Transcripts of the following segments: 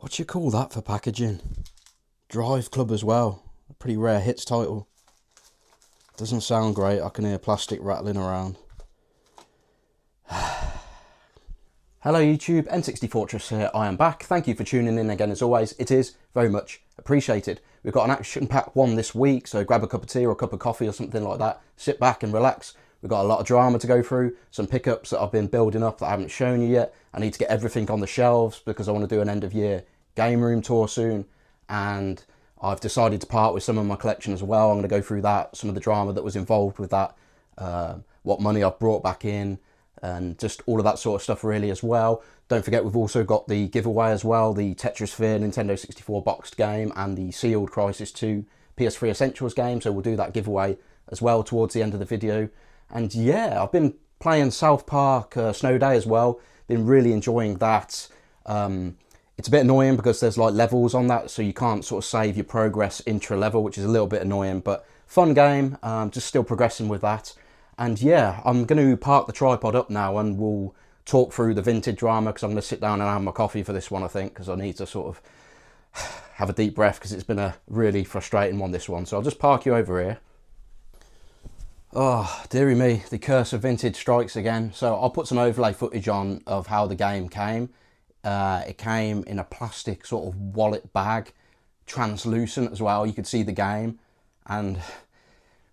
What you call that for packaging? Drive Club as well. A pretty rare hits title. Doesn't sound great. I can hear plastic rattling around. Hello YouTube, N64 here. I am back. Thank you for tuning in again as always. It is very much appreciated. We've got an action-packed one this week, so grab a cup of tea or a cup of coffee or something like that. Sit back and relax. We've got a lot of drama to go through, some pickups that I've been building up that I haven't shown you yet. I need to get everything on the shelves because I want to do an end of year Gameroom tour soon, and I've decided to part with some of my collection as well. I'm going to go through that, some of the drama that was involved with that, what money I've brought back in, and just all of that sort of stuff really as well. Don't forget we've also got the giveaway as well, the Tetrisphere Nintendo 64 boxed game and the sealed Crysis 2 PS3 Essentials game, so we'll do that giveaway as well towards the end of the video. And yeah, I've been playing South Park Snow Day as well, been really enjoying that. It's a bit annoying because there's like levels on that, so you can't sort of save your progress intra-level, which is a little bit annoying, but fun game, just still progressing with that. And yeah, I'm going to park the tripod up now and we'll talk through the Vinted drama, because I'm going to sit down and have my coffee for this one, I think, because I need to sort of have a deep breath because it's been a really frustrating one, this one. So I'll just park you over here. Oh, dearie me, the curse of Vinted strikes again. So I'll put some overlay footage on of how the game came. It came in a plastic sort of wallet bag, translucent as well. You could see the game, and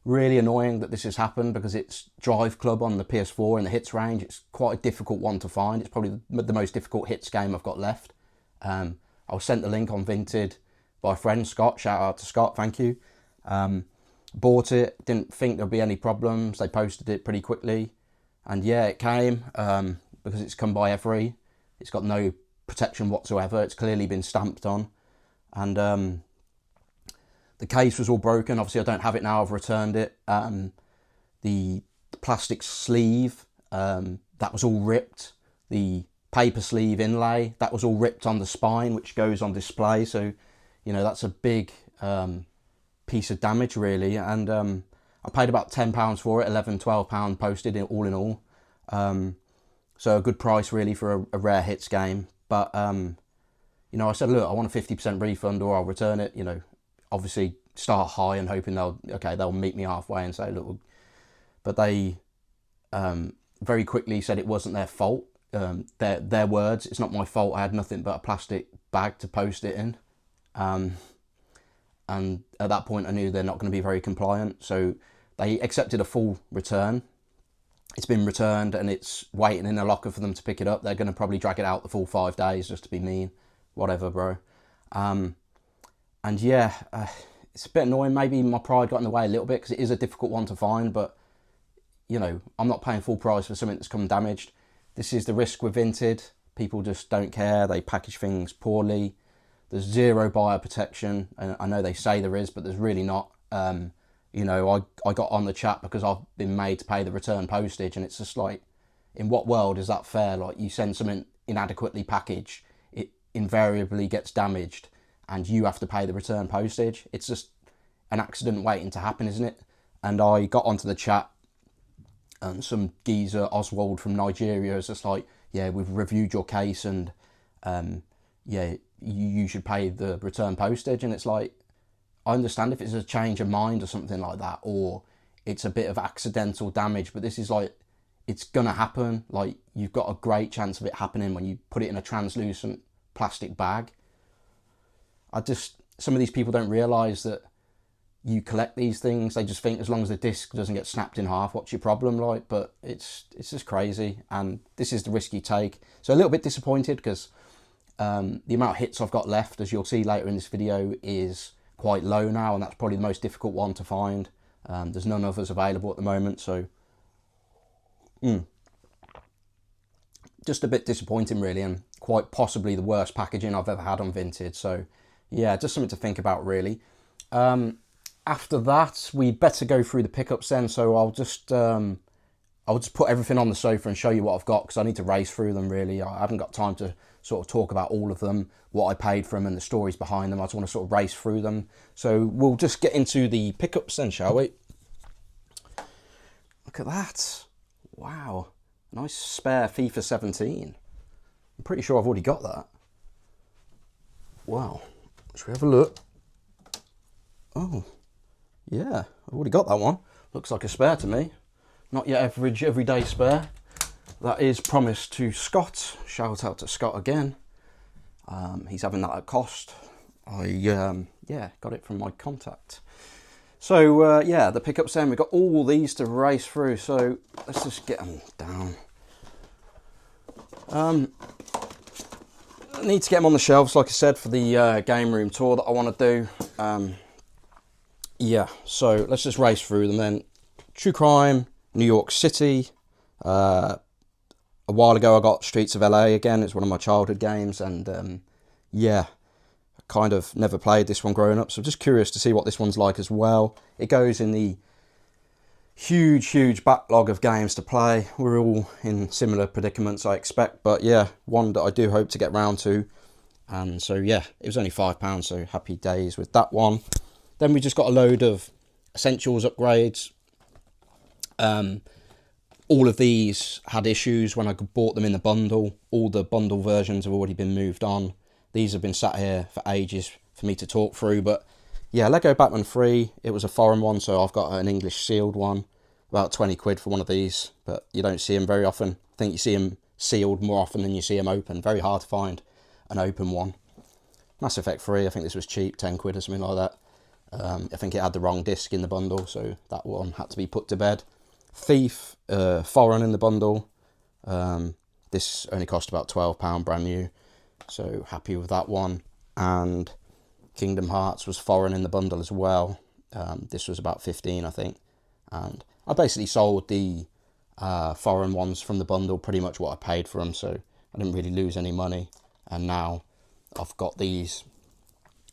really annoying that this has happened because it's Drive Club on the PS4 in the hits range. It's quite a difficult one to find. It's probably the most difficult hits game I've got left. I was sent the link on Vinted by a friend, Scott. Shout out to Scott, thank you. Bought it, didn't think there'd be any problems. They posted it pretty quickly, and yeah, it came because it's come by FRE. It's got no protection whatsoever. It's clearly been stamped on, and the case was all broken. Obviously I don't have it now, I've returned it. The plastic sleeve, that was all ripped. The paper sleeve inlay, that was all ripped on the spine, which goes on display. So, you know, that's a big piece of damage really. And I paid about £10 for it, £11, £12 posted all in all. So a good price really for a rare hits game. But, you know, I said, look, I want a 50% refund or I'll return it. You know, obviously start high and hoping they'll meet me halfway and say, look, but they very quickly said it wasn't their fault. Their words, it's not my fault. I had nothing but a plastic bag to post it in. And at that point I knew they're not going to be very compliant. So they accepted a full return. It's been returned and it's waiting in a locker for them to pick it up. They're going to probably drag it out the full 5 days just to be mean. Whatever, bro. And yeah, it's a bit annoying. Maybe my pride got in the way a little bit because it is a difficult one to find. But, you know, I'm not paying full price for something that's come damaged. This is the risk with Vinted. People just don't care. They package things poorly. There's zero buyer protection. And I know they say there is, but there's really not. You know, I got on the chat because I've been made to pay the return postage, and it's just like, in what world is that fair? Like, you send something inadequately packaged, it invariably gets damaged, and you have to pay the return postage. It's just an accident waiting to happen, isn't it? And I got onto the chat, and some geezer, Oswald from Nigeria, is just like, yeah, we've reviewed your case, and yeah, you should pay the return postage. And it's like, I understand if it's a change of mind or something like that, or it's a bit of accidental damage, but this is like, it's gonna happen. Like, you've got a great chance of it happening when you put it in a translucent plastic bag. Some of these people don't realise that you collect these things. They just think as long as the disc doesn't get snapped in half, what's your problem, like? But it's just crazy, and this is the risk you take. So a little bit disappointed because the amount of hits I've got left, as you'll see later in this video, is quite low now, and that's probably the most difficult one to find. There's none others available at the moment, so just a bit disappointing really, and quite possibly the worst packaging I've ever had on Vinted. So yeah, just something to think about really. After that, we better go through the pickups then. So I'll just put everything on the sofa and show you what I've got, because I need to race through them really. I haven't got time to sort of talk about all of them, what I paid for them and the stories behind them. I just want to sort of race through them. So we'll just get into the pickups then, shall we? Look at that. Wow. Nice spare FIFA 17. I'm pretty sure I've already got that. Wow, should we have a look? Oh, yeah, I've already got that one. Looks like a spare to me. Not your average everyday spare. That is promised to Scott. Shout out to Scott again. He's having that at cost. Yeah, got it from my contact. So yeah, the pickups then, we've got all these to race through, so let's just get them down. I need to get them on the shelves, like I said, for the game room tour that I want to do. Yeah, so let's just race through them then. True Crime, New York City. A while ago I got Streets of LA again. It's one of my childhood games, and yeah, I kind of never played this one growing up, so I'm just curious to see what this one's like as well. It goes in the huge backlog of games to play. We're all in similar predicaments, I expect, but yeah, one that I do hope to get round to. And so yeah, it was only £5, so happy days with that one. Then we just got a load of Essentials upgrades. All of these had issues when I bought them in the bundle. All the bundle versions have already been moved on. These have been sat here for ages for me to talk through, but yeah, Lego Batman 3, it was a foreign one, so I've got an English sealed one. About 20 quid for one of these, but you don't see them very often. I think you see them sealed more often than you see them open. Very hard to find an open one. Mass Effect 3, I think this was cheap, 10 quid or something like that. I think it had the wrong disc in the bundle, so that one had to be put to bed. Thief, foreign in the bundle. This only cost about £12 brand new, so happy with that one. And Kingdom Hearts was foreign in the bundle as well. This was about 15, I think. And I basically sold the foreign ones from the bundle, pretty much what I paid for them, so I didn't really lose any money. And now I've got these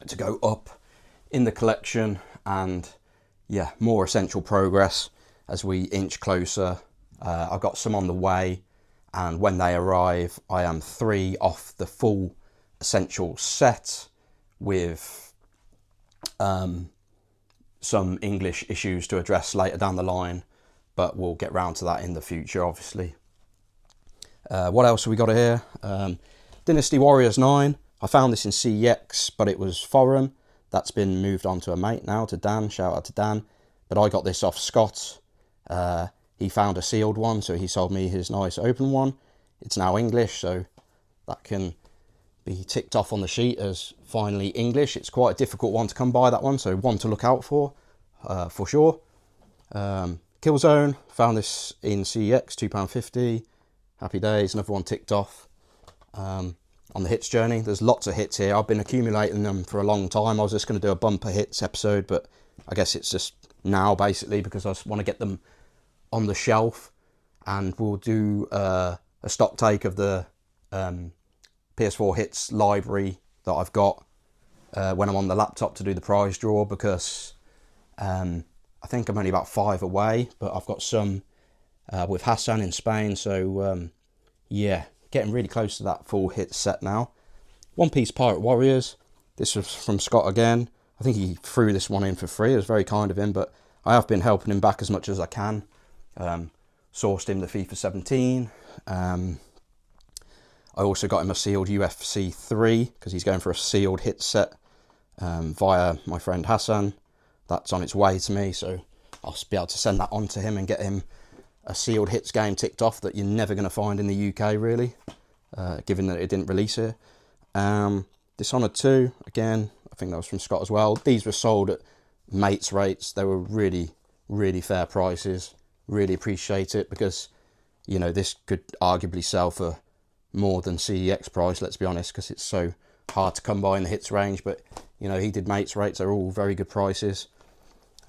to go up in the collection, and yeah, more essential progress as we inch closer. I've got some on the way, and when they arrive, I am 3 off the full essential set with some English issues to address later down the line, but we'll get round to that in the future, obviously. What else have we got here? Dynasty Warriors 9. I found this in CEX, but it was foreign. That's been moved on to a mate now, to Dan. Shout out to Dan. But I got this off Scott. He found a sealed one, so he sold me his nice open one. It's now English, so that can be ticked off on the sheet as finally English. It's quite a difficult one to come by, that one, so one to look out for sure. Killzone, found this in CEX, £2.50. Happy days, another one ticked off. On the hits journey, there's lots of hits here. I've been accumulating them for a long time. I was just going to do a bumper hits episode, but I guess it's just now basically because I just want to get them on the shelf, and we'll do a stock take of the PS4 HITS library that I've got when I'm on the laptop to do the prize draw, because I think I'm only about 5 away, but I've got some with Hassan in Spain, so yeah, getting really close to that full hit set now. One Piece Pirate Warriors, this was from Scott again. I think he threw this one in for free. It was very kind of him, but I have been helping him back as much as I can. Sourced him the FIFA 17. I also got him a sealed UFC 3 because he's going for a sealed hit set via my friend Hassan. That's on its way to me, so I'll be able to send that on to him and get him a sealed hits game ticked off that you're never going to find in the UK, really, given that it didn't release here. Dishonored 2, again, I think that was from Scott as well. These were sold at mates rates. They were really fair prices. Really appreciate it, because you know, this could arguably sell for more than CEX price, let's be honest, because it's so hard to come by in the hits range. But you know, he did mates rates. They're all very good prices.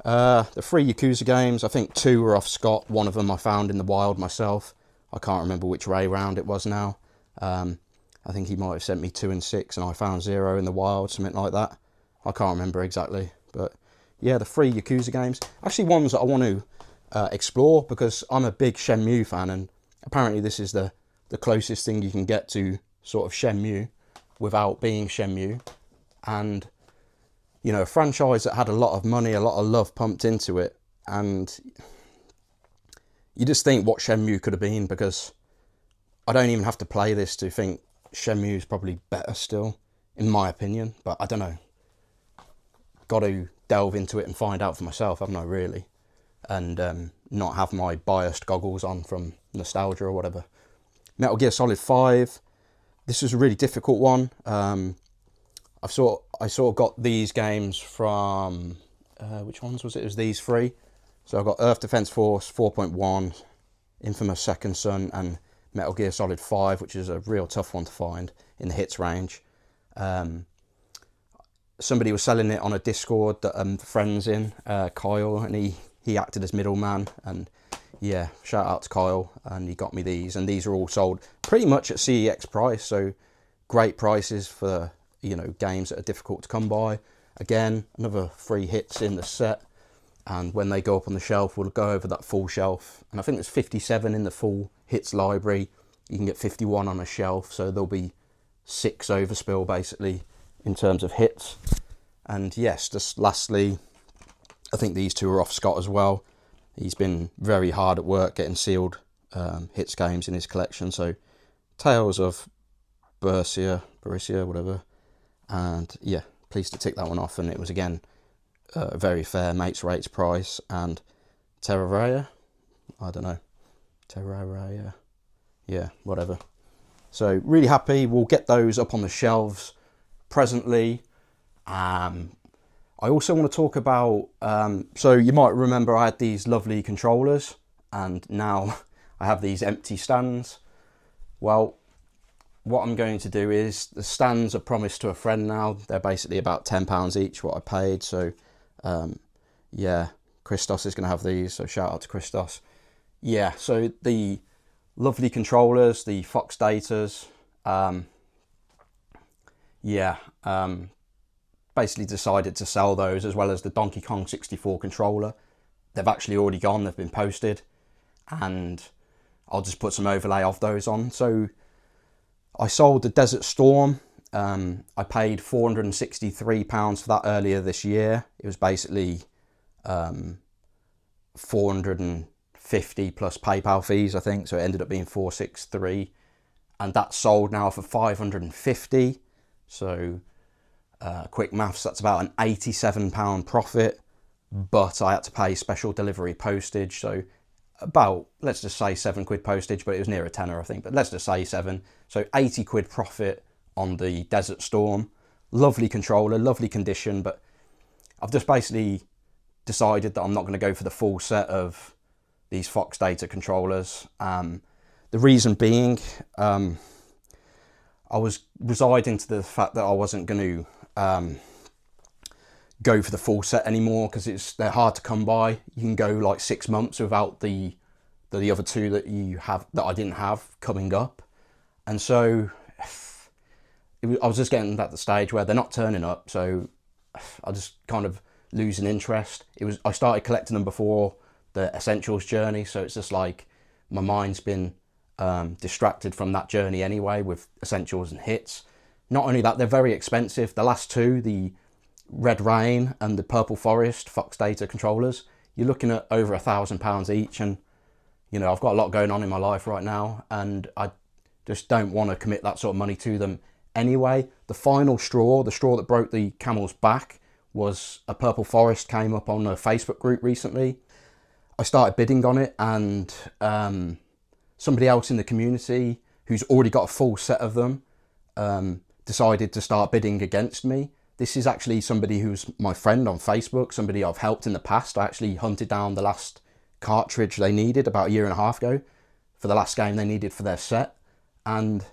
The 3 Yakuza games, I think 2 were off Scott. One of them I found in the wild myself. I can't remember which way round it was now. I think he might have sent me 2 and 6 and I found 0 in the wild, something like that. I can't remember exactly, but yeah, the 3 Yakuza games. Actually ones that I want to explore, because I'm a big Shenmue fan, and apparently this is the closest thing you can get to sort of Shenmue without being Shenmue. And you know, a franchise that had a lot of money, a lot of love pumped into it, and you just think what Shenmue could have been, because I don't even have to play this to think Shenmue is probably better still in my opinion, but I don't know. Got to delve into it and find out for myself, haven't I, really? And not have my biased goggles on from nostalgia or whatever. Metal Gear Solid 5. This was a really difficult one. I sort of got these games from, which ones was it? It was these three. So I got Earth Defense Force 4.1, Infamous Second Son, and Metal Gear Solid 5, which is a real tough one to find in the hits range. Somebody was selling it on a Discord that I'm friends in, Kyle, and he acted as middleman, and yeah, shout out to Kyle, and he got me these, and these are all sold pretty much at CEX price, so great prices for, you know, games that are difficult to come by. Again, another 3 hits in the set, and when they go up on the shelf, we'll go over that full shelf, and I think there's 57 in the full hits library. You can get 51 on a shelf, so there'll be 6 overspill basically in terms of hits. And yes, just lastly, I think these two are off Scott as well. He's been very hard at work getting sealed hits games in his collection. So Tales of Berseria, whatever. And yeah, pleased to tick that one off. And it was again a very fair mates rates price. And Terraria, I don't know, Terraria, yeah, whatever. So really happy. We'll get those up on the shelves presently. I also want to talk about, so you might remember I had these lovely controllers, and now I have these empty stands. Well, what I'm going to do is, the stands are promised to a friend now. They're basically about £10 each, what I paid. So yeah, Christos is going to have these, so shout out to Christos. Yeah, so the lovely controllers, the FoxDatas, basically decided to sell those, as well as the Donkey Kong 64 controller. They've actually already gone, they've been posted, and I'll just put some overlay of those on. So I sold the Desert Storm. I paid £463 for that earlier this year. It was basically 450 plus PayPal fees, I think, so it ended up being 463, and that's sold now for 550. So quick maths, that's about an £87 profit, but I had to pay special delivery postage, so about, let's just say £7 postage, but it was near a tenner, I think, but let's just say 7. So 80 quid profit on the Desert Storm. Lovely controller, lovely condition, but I've just basically decided that I'm not going to go for the full set of these FoxData controllers. The reason being, I was residing to the fact that I wasn't going to go for the full set anymore, because they're hard to come by. You can go like 6 months without the other two that I didn't have coming up, and so I was just getting at the stage where they're not turning up, so I just kind of losing interest. I started collecting them before the Essentials journey, so it's just like my mind's been distracted from that journey anyway with Essentials and Hits. Not only that, they're very expensive. The last two, the Red Rain and the Purple Forest FoxData controllers, you're looking at over £1,000 each, and you know, I've got a lot going on in my life right now, and I just don't want to commit that sort of money to them anyway. The final straw, the straw that broke the camel's back, was a Purple Forest came up on a Facebook group recently. I started bidding on it, and somebody else in the community who's already got a full set of them decided to start bidding against me. This is actually somebody who's my friend on Facebook, somebody I've helped in the past. I actually hunted down the last cartridge they needed about a year and a half ago for the last game they needed for their set. And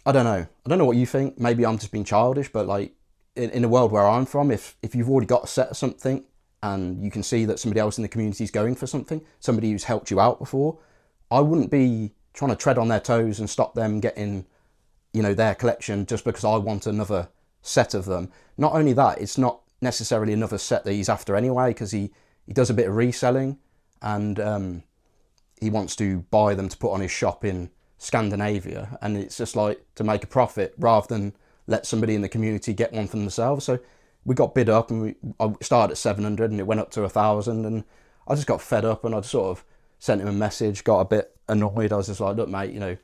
I don't know what you think. Maybe I'm just being childish, but like in the world where I'm from, if you've already got a set of something and you can see that somebody else in the community is going for something, somebody who's helped you out before, I wouldn't be trying to tread on their toes and stop them getting, you know, their collection just because I want another set of them. Not only that, it's not necessarily another set that he's after anyway, because he does a bit of reselling, and he wants to buy them to put on his shop in Scandinavia, and it's just like to make a profit rather than let somebody in the community get one for themselves. So we got bid up, and I started at 700 and it went up to 1,000, and I just got fed up, and I just sort of sent him a message, got a bit annoyed. I was just like, look mate, you know,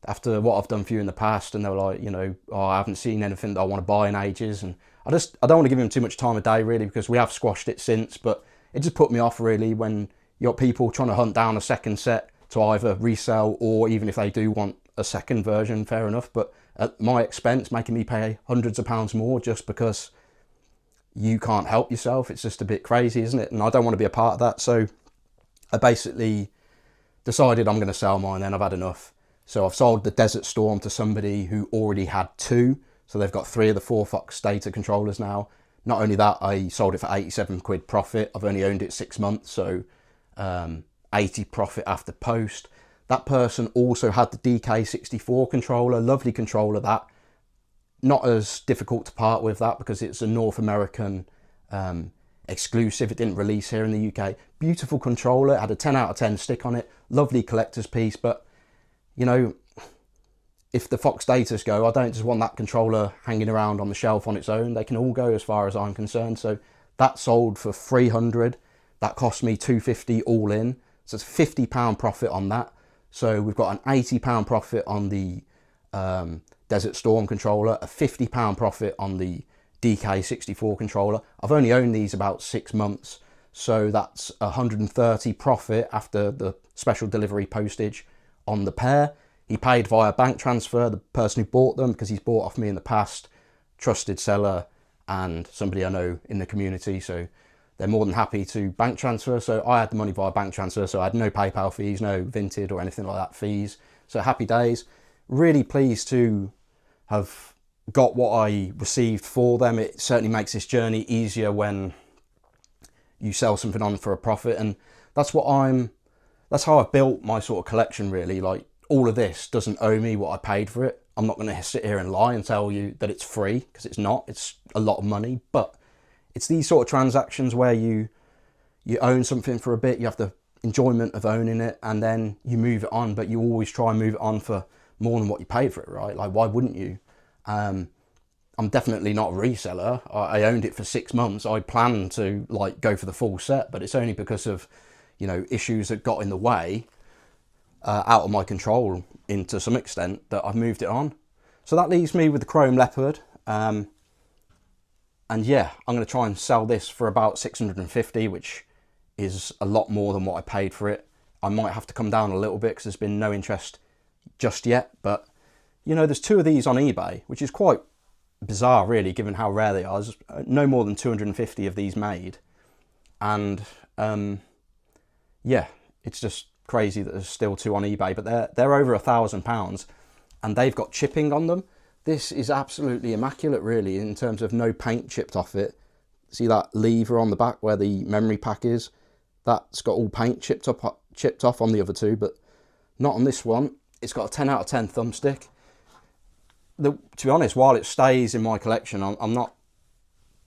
after what I've done for you in the past, and they were like, you know, oh, I haven't seen anything that I want to buy in ages, and I don't want to give him too much time of day really, because we have squashed it since, but it just put me off really when you got people trying to hunt down a second set to either resell, or even if they do want a second version, fair enough, but at my expense, making me pay hundreds of pounds more just because you can't help yourself. It's just a bit crazy, isn't it? And I don't want to be a part of that. So I basically decided I'm going to sell mine then. I've had enough. So I've sold the Desert Storm to somebody who already had 2. So they've got 3 of the 4 FoxData controllers now. Not only that, I sold it for 87 quid profit. I've only owned it 6 months, so 80 profit after post. That person also had the DK64 controller, lovely controller that. Not as difficult to part with that because it's a North American exclusive. It didn't release here in the UK. Beautiful controller, it had a 10 out of 10 stick on it, lovely collector's piece, but you know, if the FoxDatas go, I don't just want that controller hanging around on the shelf on its own. They can all go as far as I'm concerned. So that sold for 300. That cost me 250 all in. So it's £50 profit on that. So we've got an £80 profit on the Desert Storm controller, a £50 profit on the DK64 controller. I've only owned these about 6 months. So that's 130 profit after the special delivery postage on the pair. He paid via bank transfer, the person who bought them, because he's bought off me in the past, trusted seller and somebody I know in the community, so they're more than happy to bank transfer. So I had the money via bank transfer, so I had no PayPal fees, no Vinted or anything like that fees. So happy days. Really pleased to have got what I received for them. It certainly makes this journey easier when you sell something on for a profit, and that's how I've built my sort of collection really. Like, all of this doesn't owe me what I paid for it. I'm not going to sit here and lie and tell you that it's free, because it's not. It's a lot of money, but it's these sort of transactions where you own something for a bit, you have the enjoyment of owning it, and then you move it on, but you always try and move it on for more than what you paid for it, right? Like, why wouldn't you? I'm definitely not a reseller. I owned it for 6 months. I planned to like go for the full set, but it's only because of, you know, issues that got in the way, out of my control to some extent, that I've moved it on. So that leaves me with the Chrome Leopard. And yeah, I'm going to try and sell this for about 650, which is a lot more than what I paid for it. I might have to come down a little bit because there's been no interest just yet. But, you know, there's 2 of these on eBay, which is quite bizarre, really, given how rare they are. There's no more than 250 of these made. And yeah, it's just crazy that there's still 2 on eBay, but they're over £1,000 and they've got chipping on them. This is absolutely immaculate, really, in terms of no paint chipped off it. See that lever on the back where the memory pack is? That's got all paint chipped off on the other 2, but not on this one. It's got a 10 out of 10 thumbstick. To be honest, while it stays in my collection, I'm not,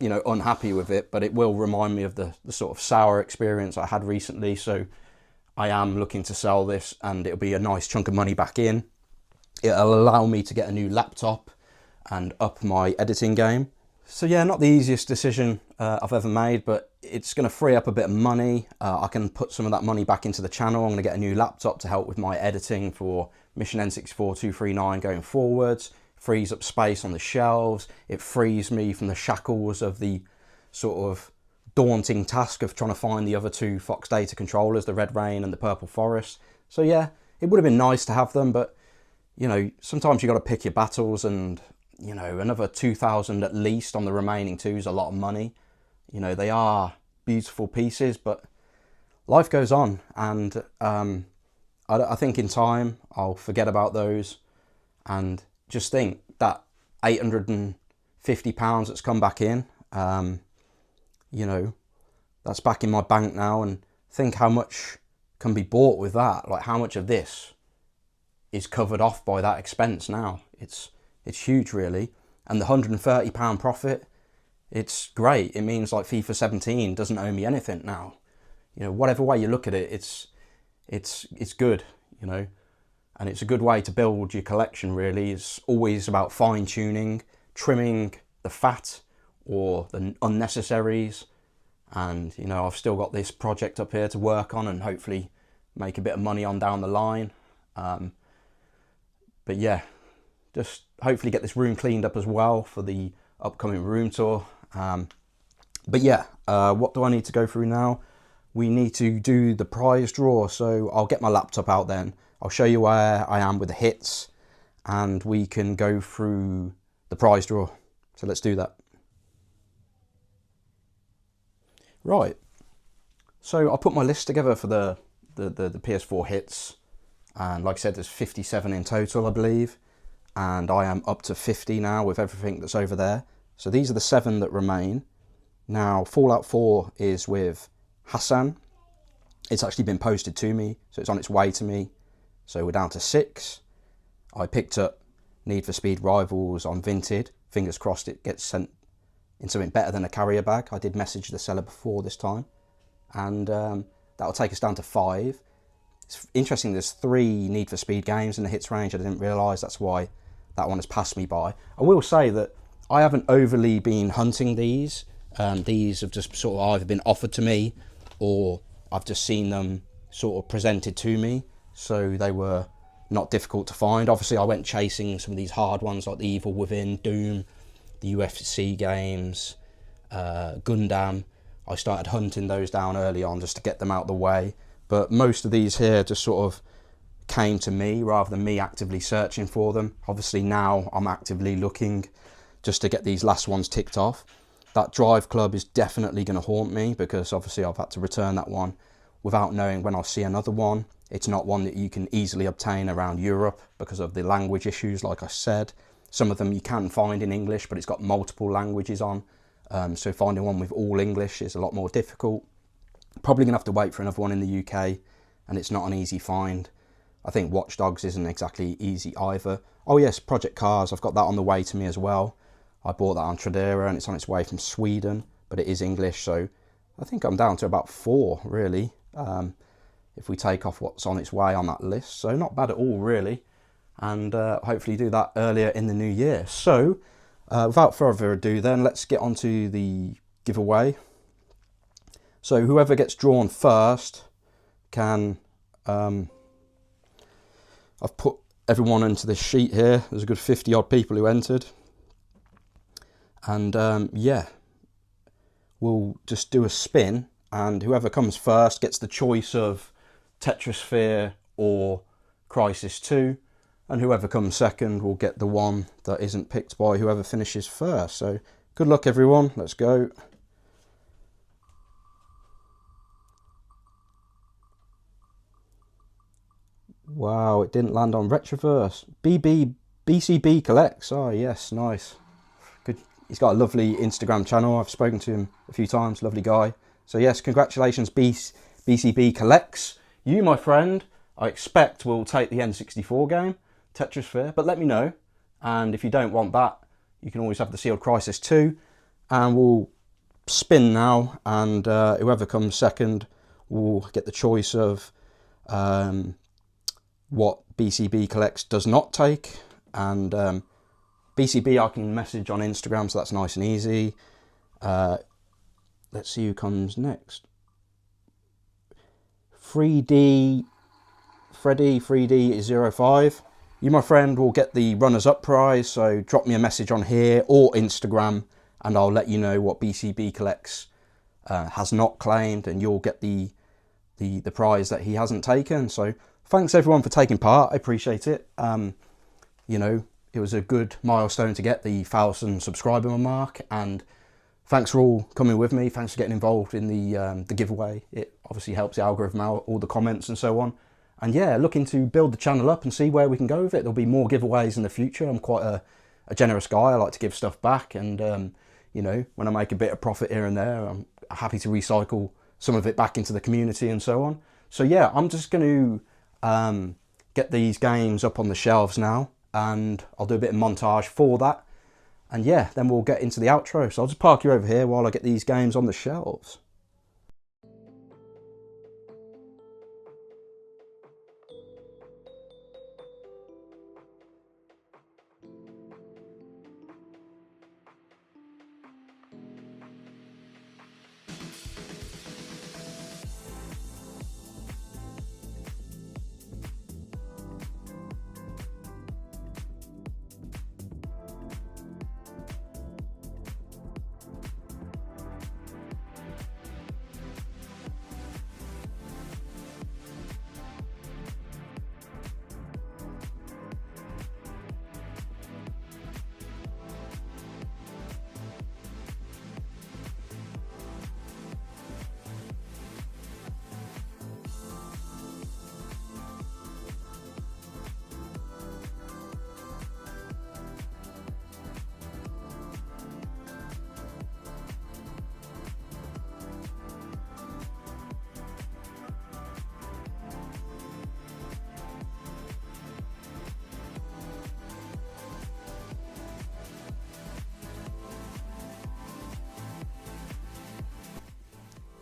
you know, unhappy with it, but it will remind me of the sort of sour experience I had recently. So I am looking to sell this, and it'll be a nice chunk of money back in. It'll allow me to get a new laptop and up my editing game. So yeah, not the easiest decision I've ever made, but it's going to free up a bit of money. I can put some of that money back into the channel. I'm going to get a new laptop to help with my editing for Mission N64 239 going forwards. Frees up space on the shelves. It frees me from the shackles of the sort of daunting task of trying to find the other 2 FoxData controllers, the Red Rain and the Purple Forest. So yeah, it would have been nice to have them, but you know, sometimes you got to pick your battles, and you know, another 2,000 at least on the remaining 2 is a lot of money. You know, they are beautiful pieces, but life goes on, and I think in time I'll forget about those and just think that £850 that's come back in, you know, that's back in my bank now, and think how much can be bought with that. Like, how much of this is covered off by that expense now. It's huge, really. And the £130 profit, it's great. It means like FIFA 17 doesn't owe me anything now. You know, whatever way you look at it, it's good, you know. And it's a good way to build your collection, really. It's always about fine-tuning, trimming the fat or the unnecessaries. And, you know, I've still got this project up here to work on and hopefully make a bit of money on down the line. But yeah, just hopefully get this room cleaned up as well for the upcoming room tour. But yeah, what do I need to go through now? We need to do the prize draw. So I'll get my laptop out then. I'll show you where I am with the hits, and we can go through the prize draw. So let's do that. Right. So I put my list together for the PS4 hits. And like I said, there's 57 in total, I believe. And I am up to 50 now with everything that's over there. So these are the 7 that remain. Now, Fallout 4 is with Hassan. It's actually been posted to me, so it's on its way to me. So we're down to 6. I picked up Need for Speed Rivals on Vinted. Fingers crossed it gets sent in something better than a carrier bag. I did message the seller before this time. And that'll take us down to 5. It's interesting, there's 3 Need for Speed games in the hits range. I didn't realise, that's why that one has passed me by. I will say that I haven't overly been hunting these. These have just sort of either been offered to me, or I've just seen them sort of presented to me, so they were not difficult to find. Obviously I went chasing some of these hard ones like The Evil Within, Doom, the UFC games, Gundam. I started hunting those down early on just to get them out of the way, but most of these here just sort of came to me rather than me actively searching for them. Obviously now I'm actively looking just to get these last ones ticked off. That Drive Club is definitely going to haunt me, because obviously I've had to return that one without knowing when I'll see another one. It's not one that you can easily obtain around Europe because of the language issues, like I said. Some of them you can find in English, but it's got multiple languages on. So finding one with all English is a lot more difficult. Probably going to have to wait for another one in the UK, and it's not an easy find. I think Watch Dogs isn't exactly easy either. Oh yes, Project Cars, I've got that on the way to me as well. I bought that on Tradera and it's on its way from Sweden, but it is English, so I think I'm down to about 4 really, if we take off what's on its way on that list. So not bad at all really, and hopefully do that earlier in the new year. So without further ado then, let's get on to the giveaway. So whoever gets drawn first can, I've put everyone into this sheet here. There's a good 50 odd people who entered. And yeah, we'll just do a spin, and whoever comes first gets the choice of Tetrisphere or Crysis 2, and whoever comes second will get the one that isn't picked by whoever finishes first. So good luck everyone, let's go. Wow, it didn't land on Retroverse. BCB Collects, oh yes, nice. Good. He's got a lovely Instagram channel. I've spoken to him a few times, lovely guy. So yes, congratulations BCB Collects. You, my friend, I expect will take the N64 game, Tetrisphere, but let me know. And if you don't want that, you can always have the sealed Crysis 2. And we'll spin now, and whoever comes second will get the choice of what BCB Collects does not take. And BCB I can message on Instagram, so that's nice and easy. Let's see who comes next. 3D Freddy 3D is 05. You, my friend, will get the runners-up prize, so drop me a message on here or Instagram, and I'll let you know what BCB Collects has not claimed, and you'll get the prize that he hasn't taken. So thanks everyone for taking part. I appreciate it. You know, it was a good milestone to get the 1,000 subscriber mark, and thanks for all coming with me. Thanks for getting involved in the giveaway. It obviously helps the algorithm out, all the comments and so on. And yeah, looking to build the channel up and see where we can go with it. There'll be more giveaways in the future. I'm quite a generous guy. I like to give stuff back, and you know, when I make a bit of profit here and there, I'm happy to recycle some of it back into the community and so on. So yeah, I'm just going to get these games up on the shelves now, and I'll do a bit of montage for that. And yeah, then we'll get into the outro. So I'll just park you over here while I get these games on the shelves.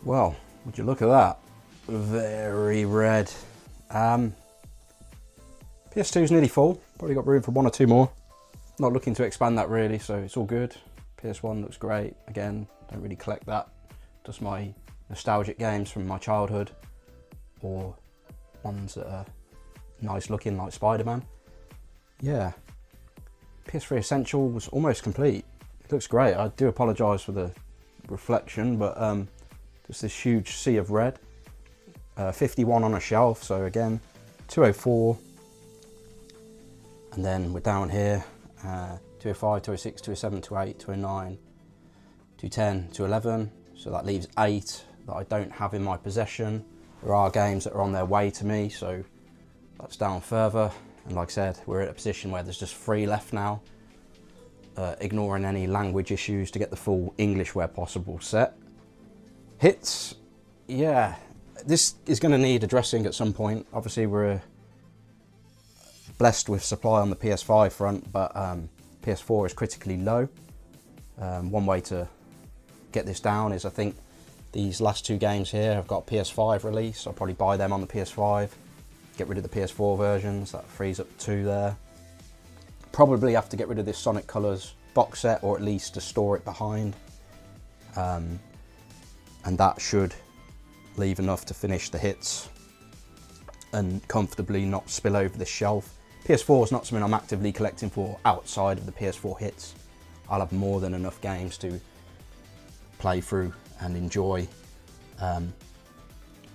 Well, would you look at that? Very red. PS2 is nearly full. Probably got room for 1 or 2 more. Not looking to expand that really, so it's all good. PS1 looks great. Again, don't really collect that. Just my nostalgic games from my childhood, or ones that are nice looking, like Spider-Man. Yeah. PS3 Essentials was almost complete. It looks great. I do apologise for the reflection, but just this huge sea of red. 51 on a shelf, so again, 204. And then we're down here, 205, 206, 207, 208, 209, 210, 211. So that leaves 8 that I don't have in my possession. There are games that are on their way to me, so that's down further. And like I said, we're at a position where there's just 3 left now, ignoring any language issues to get the full English where possible set. Hits, yeah, this is going to need addressing at some point. Obviously we're blessed with supply on the PS5 front, but PS4 is critically low. One way to get this down is, I think these last 2 games here have got PS5 release. I'll probably buy them on the PS5, get rid of the PS4 versions. That frees up 2 there. Probably have to get rid of this Sonic Colors box set, or at least to store it behind. And that should leave enough to finish the hits and comfortably not spill over the shelf. PS4 is not something I'm actively collecting for outside of the PS4 hits. I'll have more than enough games to play through and enjoy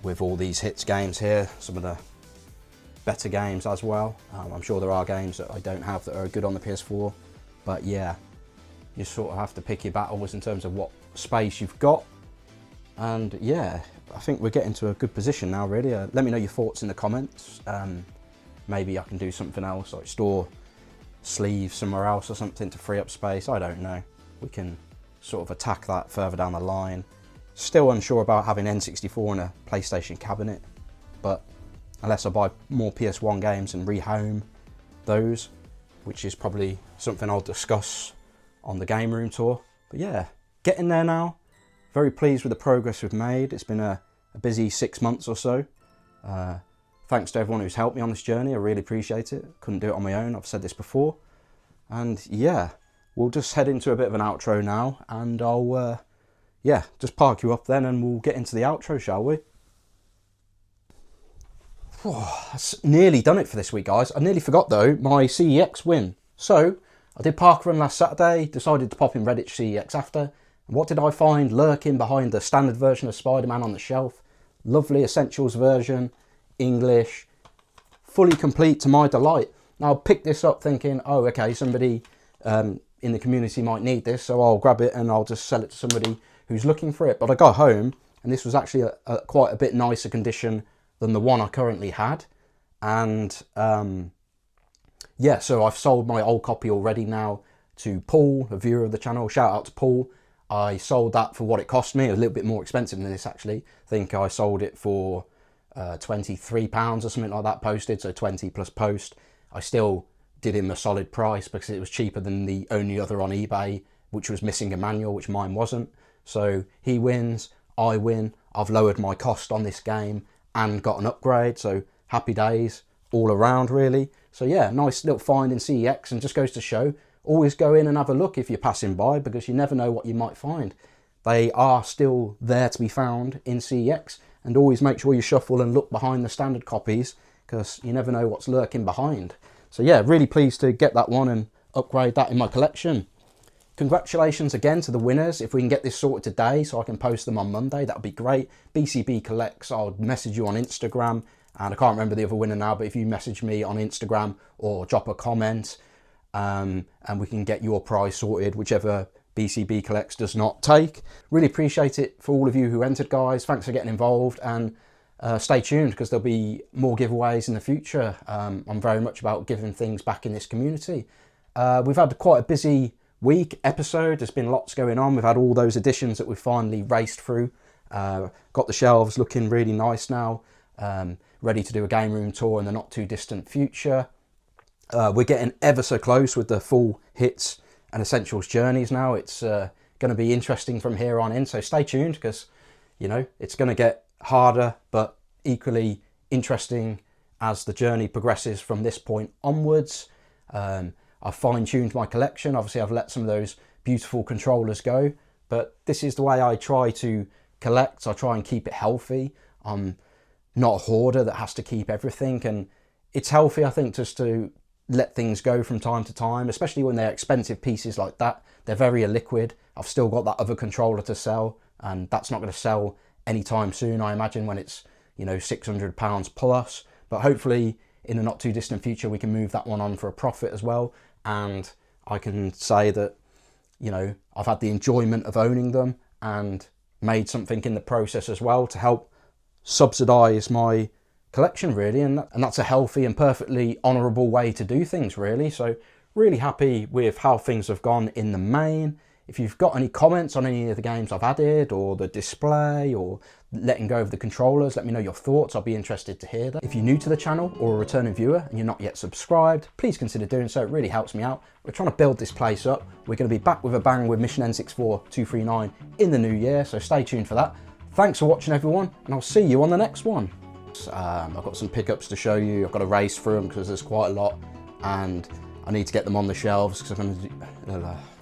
with all these hits games here. Some of the better games as well. I'm sure there are games that I don't have that are good on the PS4, but yeah, you sort of have to pick your battles in terms of what space you've got. And yeah, I think we're getting to a good position now really. Let me know your thoughts in the comments. Maybe I can do something else, like store sleeves somewhere else or something to free up space. I don't know. We can sort of attack that further down the line. Still unsure about having N64 in a PlayStation cabinet, but unless I buy more PS1 games and rehome those, which is probably something I'll discuss on the Gameroom tour. But yeah, getting there now. Very pleased with the progress we've made. It's been a busy 6 months or so. Thanks to everyone who's helped me on this journey. I really appreciate it. Couldn't do it on my own. I've said this before. And yeah, we'll just head into a bit of an outro now, and I'll yeah, just park you up then and we'll get into the outro, shall we? That's nearly done it for this week, guys. I nearly forgot though, my CEX win. So I did parkrun last Saturday, decided to pop in Redditch CEX after. And what did I find lurking behind the standard version of Spider-Man on the shelf? Lovely Essentials version, English, fully complete to my delight. Now I picked this up thinking, oh okay, somebody in the community might need this, so I'll grab it and I'll just sell it to somebody who's looking for it. But I got home and this was actually quite a bit nicer condition than the one I currently had. And yeah, so I've sold my old copy already now to Paul, a viewer of the channel. Shout out to Paul. I sold that for what it cost me, a little bit more expensive than this actually. I think I sold it for £23 or something like that posted, so 20 plus post. I still did him a solid price because it was cheaper than the only other on eBay, which was missing a manual, which mine wasn't. So he wins, I win. I've lowered my cost on this game and got an upgrade, so happy days all around really. So yeah, nice little find in CEX, and just goes to show, always go in and have a look if you're passing by, because you never know what you might find. They are still there to be found in CEX, and always make sure you shuffle and look behind the standard copies, because you never know what's lurking behind. So yeah, really pleased to get that one and upgrade that in my collection. Congratulations again to the winners. If we can get this sorted today so I can post them on Monday, that would be great. BCB Collects, I'll message you on Instagram, and I can't remember the other winner now, but if you message me on Instagram or drop a comment, and we can get your prize sorted, whichever BCB Collects does not take. Really appreciate it for all of you who entered, guys. Thanks for getting involved, and stay tuned because there'll be more giveaways in the future. I'm very much about giving things back in this community. We've had quite a busy week episode. There's been lots going on. We've had all those editions that we've finally raced through. Got the shelves looking really nice now. Ready to do a game room tour in the not too distant future. We're getting ever so close with the full hits and essentials journeys now. It's going to be interesting from here on in, so stay tuned because you know, it's going to get harder, but equally interesting as the journey progresses from this point onwards. I've fine-tuned my collection. Obviously, I've let some of those beautiful controllers go, but this is the way I try to collect. I try and keep it healthy. I'm not a hoarder that has to keep everything, and it's healthy, I think, just to let things go from time to time, especially when they're expensive pieces like that. They're very illiquid. I've still got that other controller to sell, and that's not going to sell anytime soon, I imagine, when it's, you know, £600 plus. But hopefully in the not too distant future, we can move that one on for a profit as well. And I can say that, you know, I've had the enjoyment of owning them and made something in the process as well to help subsidise my collection, really, and that's a healthy and perfectly honourable way to do things, really. So really happy with how things have gone in the main. If you've got any comments on any of the games I've added, or the display, or letting go of the controllers, let me know your thoughts. I'll be interested to hear that. If you're new to the channel or a returning viewer and you're not yet subscribed, please consider doing so. It really helps me out. We're trying to build this place up. We're going to be back with a bang with Mission N64 239 in the new year, so stay tuned for that. Thanks for watching, everyone, and I'll see you on the next one. I've got some pickups to show you. I've got to race through them because there's quite a lot, and I need to get them on the shelves because I'm going to do...